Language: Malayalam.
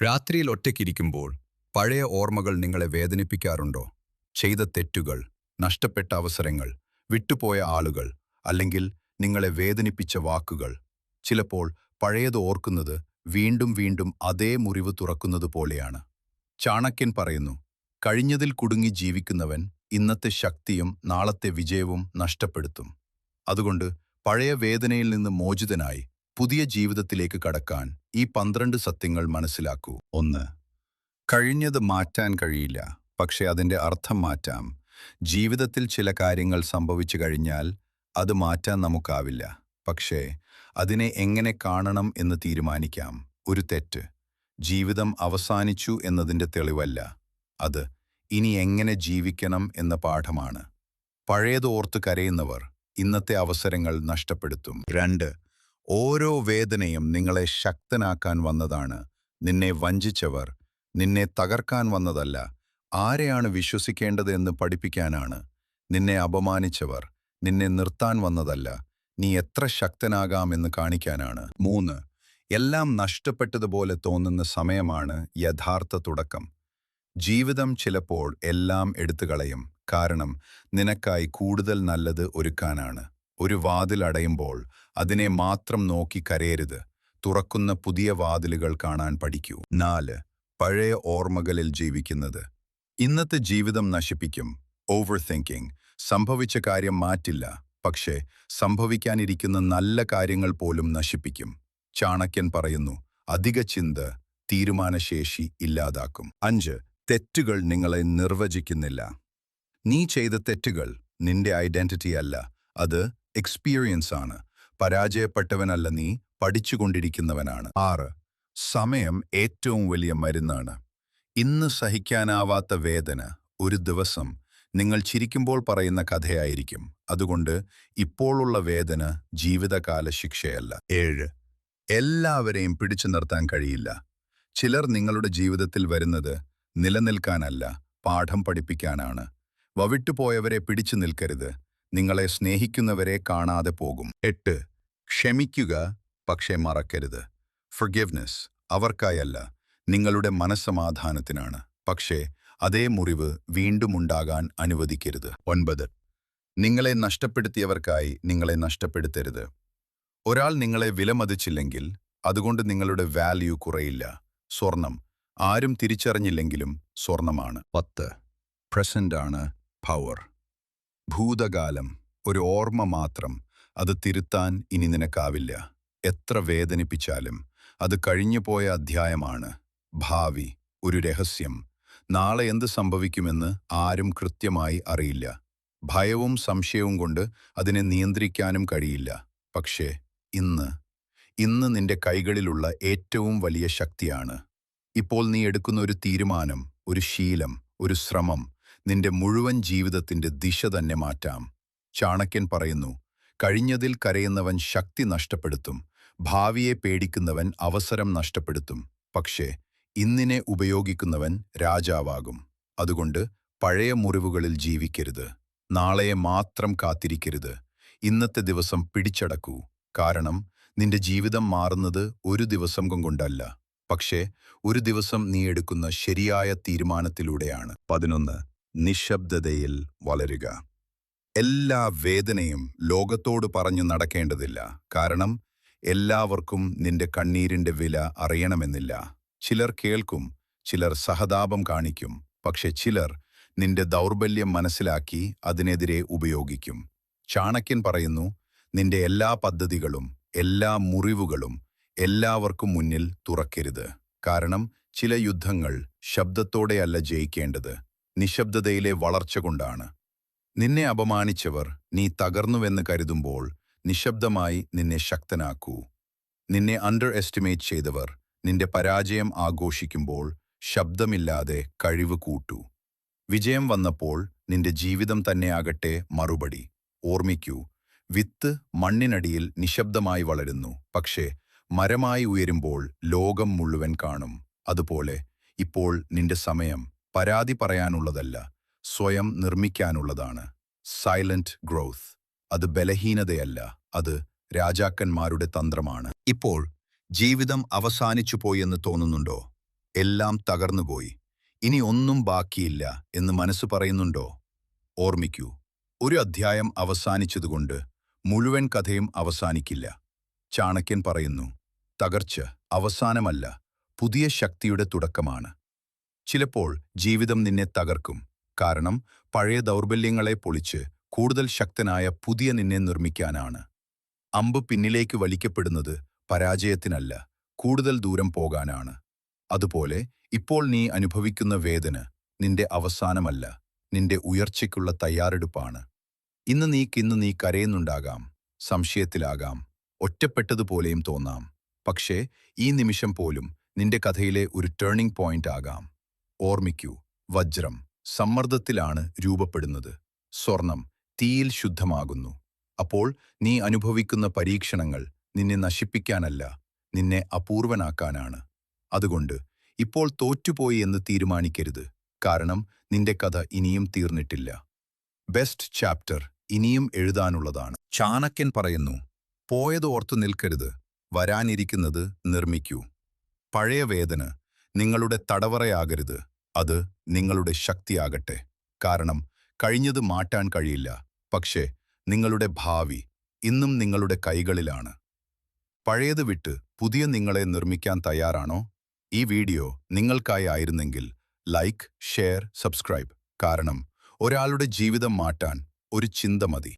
രാത്രിയിൽ ഒറ്റയ്ക്കിരിക്കുമ്പോൾ പഴയ ഓർമ്മകൾ നിങ്ങളെ വേദനിപ്പിക്കാറുണ്ടോ? ചെയ്ത തെറ്റുകൾ, നഷ്ടപ്പെട്ട അവസരങ്ങൾ, വിട്ടുപോയ ആളുകൾ, അല്ലെങ്കിൽ നിങ്ങളെ വേദനിപ്പിച്ച വാക്കുകൾ. ചിലപ്പോൾ പഴയത് ഓർക്കുന്നത് വീണ്ടും വീണ്ടും അതേ മുറിവ് തുറക്കുന്നത് പോലെയാണ്. ചാണക്യൻ പറയുന്നു, കഴിഞ്ഞതിൽ കുടുങ്ങി ജീവിക്കുന്നവൻ ഇന്നത്തെ ശക്തിയും നാളത്തെ വിജയവും നഷ്ടപ്പെടുത്തും. അതുകൊണ്ട് പഴയ വേദനയിൽ നിന്ന് മോചിതനായി പുതിയ ജീവിതത്തിലേക്ക് കടക്കാൻ ഈ 12 സത്യങ്ങൾ മനസ്സിലാക്കൂ. 1. കഴിഞ്ഞത് മാറ്റാൻ കഴിയില്ല, പക്ഷെ അതിൻ്റെ അർത്ഥം മാറ്റാം. ജീവിതത്തിൽ ചില കാര്യങ്ങൾ സംഭവിച്ചു കഴിഞ്ഞാൽ അത് മാറ്റാൻ നമുക്കാവില്ല. പക്ഷേ അതിനെ എങ്ങനെ കാണണം എന്ന് തീരുമാനിക്കാം. ഒരു തെറ്റ് ജീവിതം അവസാനിച്ചു എന്നതിൻ്റെ തെളിവല്ല. അത് ഇനി എങ്ങനെ ജീവിക്കണം എന്ന പാഠമാണ്. പഴയത് ഓർത്ത് കരയുന്നവർ ഇന്നത്തെ അവസരങ്ങൾ നഷ്ടപ്പെടുത്തും. 2. ഓരോ വേദനയും നിങ്ങളെ ശക്തനാക്കാൻ വന്നതാണ്. നിന്നെ വഞ്ചിച്ചവർ നിന്നെ തകർക്കാൻ വന്നതല്ല, ആരെയാണ് വിശ്വസിക്കേണ്ടത് എന്ന് പഠിപ്പിക്കാനാണ്. നിന്നെ അപമാനിച്ചവർ നിന്നെ നിർത്താൻ വന്നതല്ല, നീ എത്ര ശക്തനാകാമെന്ന് കാണിക്കാനാണ്. 3. എല്ലാം നഷ്ടപ്പെട്ടതുപോലെ തോന്നുന്ന സമയമാണ് യഥാർത്ഥ തുടക്കം. ജീവിതം ചിലപ്പോൾ എല്ലാം എടുത്തുകളയും, കാരണം നിനക്കായി കൂടുതൽ നല്ലത് ഒരുക്കാനാണ്. ഒരു വാതിൽ അടയുമ്പോൾ അതിനെ മാത്രം നോക്കി കരയരുത്, തുറക്കുന്ന പുതിയ വാതിലുകൾ കാണാൻ പഠിക്കൂ. 4. പഴയ ഓർമ്മകളിൽ ജീവിക്കുന്നത് ഇന്നത്തെ ജീവിതം നശിപ്പിക്കും. Over thinking. സംഭവിച്ച കാര്യം മാറ്റില്ല, പക്ഷേ സംഭവിക്കാനിരിക്കുന്ന നല്ല കാര്യങ്ങൾ പോലും നശിപ്പിക്കും. ചാണക്യൻ പറയുന്നു, അധിക ചിന്ത തീരുമാനശേഷി ഇല്ലാതാക്കും. 5. തെറ്റുകൾ നിങ്ങളെ നിർവചിക്കുന്നില്ല. നീ ചെയ്ത തെറ്റുകൾ നിന്റെ ഐഡന്റിറ്റി അല്ല, അത് എക്സ്പീരിയൻസ് ആണ്. പരാജയപ്പെട്ടവനല്ല നീ, പഠിച്ചുകൊണ്ടിരിക്കുന്നവനാണ്. 6. സമയം ഏറ്റവും വലിയ മരുന്നാണ്. ഇന്ന് സഹിക്കാനാവാത്ത വേദന ഒരു ദിവസം നിങ്ങൾ ചിരിക്കുമ്പോൾ പറയുന്ന കഥയായിരിക്കും. അതുകൊണ്ട് ഇപ്പോഴുള്ള വേദന ജീവിതകാല ശിക്ഷയല്ല. 7. എല്ലാവരെയും പിടിച്ചു നിർത്താൻ കഴിയില്ല. ചിലർ നിങ്ങളുടെ ജീവിതത്തിൽ വരുന്നത് നിലനിൽക്കാനല്ല, പാഠം പഠിപ്പിക്കാനാണ്. വവിട്ടുപോയവരെ പിടിച്ചു നിൽക്കരുത്, നിങ്ങളെ സ്നേഹിക്കുന്നവരെ കാണാതെ പോകും. 8. ക്ഷമിക്കുക, പക്ഷേ മറക്കരുത്. ഫർഗിവ്നെസ് അവർക്കായല്ല, നിങ്ങളുടെ മനസ്സമാധാനത്തിനാണ്. പക്ഷേ അതേ മുറിവ് വീണ്ടും ഉണ്ടാകാൻ അനുവദിക്കരുത്. 9. നിങ്ങളെ നഷ്ടപ്പെടുത്തിയവർക്കായി നിങ്ങളെ നഷ്ടപ്പെടുത്തരുത്. ഒരാൾ നിങ്ങളെ വിലമതിച്ചില്ലെങ്കിൽ അതുകൊണ്ട് നിങ്ങളുടെ വാല്യൂ കുറയില്ല. സ്വർണം ആരും തിരിച്ചറിഞ്ഞില്ലെങ്കിലും സ്വർണമാണ്. 10. പ്രസന്റ് ആണ് പവർ. ഭൂതകാലം ഒരു ഓർമ്മ മാത്രം, അത് തിരുത്താൻ ഇനി നിനക്കാവില്ല. എത്ര വേദനിപ്പിച്ചാലും അത് കഴിഞ്ഞുപോയ അധ്യായമാണ്. ഭാവി ഒരു രഹസ്യം. നാളെ എന്ത് സംഭവിക്കുമെന്ന് ആരും കൃത്യമായി അറിയില്ല. ഭയവും സംശയവും കൊണ്ട് അതിനെ നിയന്ത്രിക്കാനും കഴിയില്ല. പക്ഷേ ഇന്ന് നിന്റെ കൈകളിലുള്ള ഏറ്റവും വലിയ ശക്തിയാണ്. ഇപ്പോൾ നീ എടുക്കുന്ന ഒരു തീരുമാനം, ഒരു ശീലം, ഒരു ശ്രമം നിന്റെ മുഴുവൻ ജീവിതത്തിന്റെ ദിശ തന്നെ മാറ്റാം. ചാണക്യൻ പറയുന്നു, കഴിഞ്ഞതിൽ കരയുന്നവൻ ശക്തി നഷ്ടപ്പെടുത്തും, ഭാവിയെ പേടിക്കുന്നവൻ അവസരം നഷ്ടപ്പെടുത്തും, പക്ഷേ ഇന്നിനെ ഉപയോഗിക്കുന്നവൻ രാജാവാകും. അതുകൊണ്ട് പഴയ മുറിവുകളിൽ ജീവിക്കരുത്, നാളെയെ മാത്രം കാത്തിരിക്കരുത്. ഇന്നത്തെ ദിവസം പിടിച്ചടക്കൂ, കാരണം നിന്റെ ജീവിതം മാറുന്നത് ഒരു ദിവസം കൊണ്ടല്ല, പക്ഷേ ഒരു ദിവസം നീ എടുക്കുന്ന ശരിയായ തീരുമാനത്തിലൂടെയാണ്. 11. നിശബ്ദതയിൽ വളരുക. എല്ലാ വേദനയും ലോകത്തോട് പറഞ്ഞു നടക്കേണ്ടതില്ല, കാരണം എല്ലാവർക്കും നിന്റെ കണ്ണീരിന്റെ വില അറിയണമെന്നില്ല. ചിലർ കേൾക്കും, ചിലർ സഹതാപം കാണിക്കും, പക്ഷെ ചിലർ നിന്റെ ദൗർബല്യം മനസ്സിലാക്കി അതിനെതിരെ ഉപയോഗിക്കും. ചാണക്യൻ പറയുന്നു, നിന്റെ എല്ലാ പദ്ധതികളും, എല്ലാ മുറിവുകളും എല്ലാവർക്കും മുന്നിൽ തുറക്കരുത്. കാരണം ചില യുദ്ധങ്ങൾ ശബ്ദത്തോടെയല്ല ജയിക്കേണ്ടത്, നിശബ്ദതയിലെ വളർച്ച കൊണ്ടാണ്. നിന്നെ അപമാനിച്ചവർ നീ തകർന്നുവെന്ന് കരുതുമ്പോൾ നിശബ്ദമായി നിന്നെ ശക്തനാക്കൂ. നിന്നെ അണ്ടർ എസ്റ്റിമേറ്റ് ചെയ്തവർ നിന്റെ പരാജയം ആഘോഷിക്കുമ്പോൾ ശബ്ദമില്ലാതെ കഴിവ് കൂട്ടൂ. വിജയം വന്നപ്പോൾ നിന്റെ ജീവിതം തന്നെയാകട്ടെ മറുപടി. ഓർമ്മിക്കൂ, വിത്ത് മണ്ണിനടിയിൽ നിശബ്ദമായി വളരുന്നു, പക്ഷേ മരമായി ഉയരുമ്പോൾ ലോകം മുഴുവൻ കാണും. അതുപോലെ ഇപ്പോൾ നിന്റെ സമയം പരാതി പറയാനുള്ളതല്ല, സ്വയം നിർമ്മിക്കാനുള്ളതാണ്. Silent growth. അത് ബലഹീനതയല്ല, അത് രാജാക്കന്മാരുടെ തന്ത്രമാണ്. ഇപ്പോൾ ജീവിതം അവസാനിച്ചു പോയെന്ന് തോന്നുന്നുണ്ടോ? എല്ലാം തകർന്നുപോയി. ഇനി ഒന്നും ബാക്കിയില്ല എന്ന് മനസ്സ് പറയുന്നുണ്ടോ? ഓർമ്മിക്കൂ, ഒരു അധ്യായം അവസാനിച്ചതുകൊണ്ട് മുഴുവൻ കഥയും അവസാനിക്കില്ല. ചാണക്യൻ പറയുന്നു, തകർച്ച അവസാനമല്ല, പുതിയ ശക്തിയുടെ തുടക്കമാണ്. ചിലപ്പോൾ ജീവിതം നിന്നെ തകർക്കും, കാരണം പഴയ ദൗർബല്യങ്ങളെ പൊളിച്ച് കൂടുതൽ ശക്തനായ പുതിയ നിന്നെ നിർമ്മിക്കാനാണ്. അമ്പ് പിന്നിലേക്ക് വലിക്കപ്പെടുന്നത് പരാജയത്തിനല്ല, കൂടുതൽ ദൂരം പോകാനാണ്. അതുപോലെ ഇപ്പോൾ നീ അനുഭവിക്കുന്ന വേദന നിന്റെ അവസാനമല്ല, നിന്റെ ഉയർച്ചയ്ക്കുള്ള തയ്യാറെടുപ്പാണ്. ഇന്ന് നീ കരയുന്നുണ്ടാകാം, സംശയത്തിലാകാം, ഒറ്റപ്പെട്ടതുപോലെയും തോന്നാം. പക്ഷേ ഈ നിമിഷം പോലും നിന്റെ കഥയിലെ ഒരു ടേണിംഗ് പോയിന്റ് ആകാം. ഓർമ്മിക്കൂ, വജ്രം സമ്മർദ്ദത്തിലാണ് രൂപപ്പെടുന്നത്, സ്വർണം തീയിൽ ശുദ്ധമാകുന്നു. അപ്പോൾ നീ അനുഭവിക്കുന്ന പരീക്ഷണങ്ങൾ നിന്നെ നശിപ്പിക്കാനല്ല, നിന്നെ അപൂർവനാക്കാനാണ്. അതുകൊണ്ട് ഇപ്പോൾ തോറ്റുപോയി എന്ന് തീരുമാനിക്കരുത്, കാരണം നിന്റെ കഥ ഇനിയും തീർന്നിട്ടില്ല. ബെസ്റ്റ് ചാപ്റ്റർ ഇനിയും എഴുതാനുള്ളതാണ്. ചാണക്യൻ പറയുന്നു, പോയത് ഓർത്തു നിൽക്കരുത്, വരാനിരിക്കുന്നത് നിർമ്മിക്കൂ. പഴയ വേദന നിങ്ങളുടെ തടവറയാകരുത്, അത് നിങ്ങളുടെ ശക്തിയാകട്ടെ. കാരണം കഴിഞ്ഞത് മാറ്റാൻ കഴിയില്ല, പക്ഷേ നിങ്ങളുടെ ഭാവി ഇന്നും നിങ്ങളുടെ കൈകളിലാണ്. പഴയത് വിട്ട് പുതിയ നിങ്ങളെ നിർമ്മിക്കാൻ തയ്യാറാണോ? ഈ വീഡിയോ നിങ്ങൾക്കായി ആയിരുന്നെങ്കിൽ ലൈക്ക്, ഷെയർ, സബ്സ്ക്രൈബ്. കാരണം ഒരാളുടെ ജീവിതം മാറ്റാൻ ഒരു ചിന്ത മതി.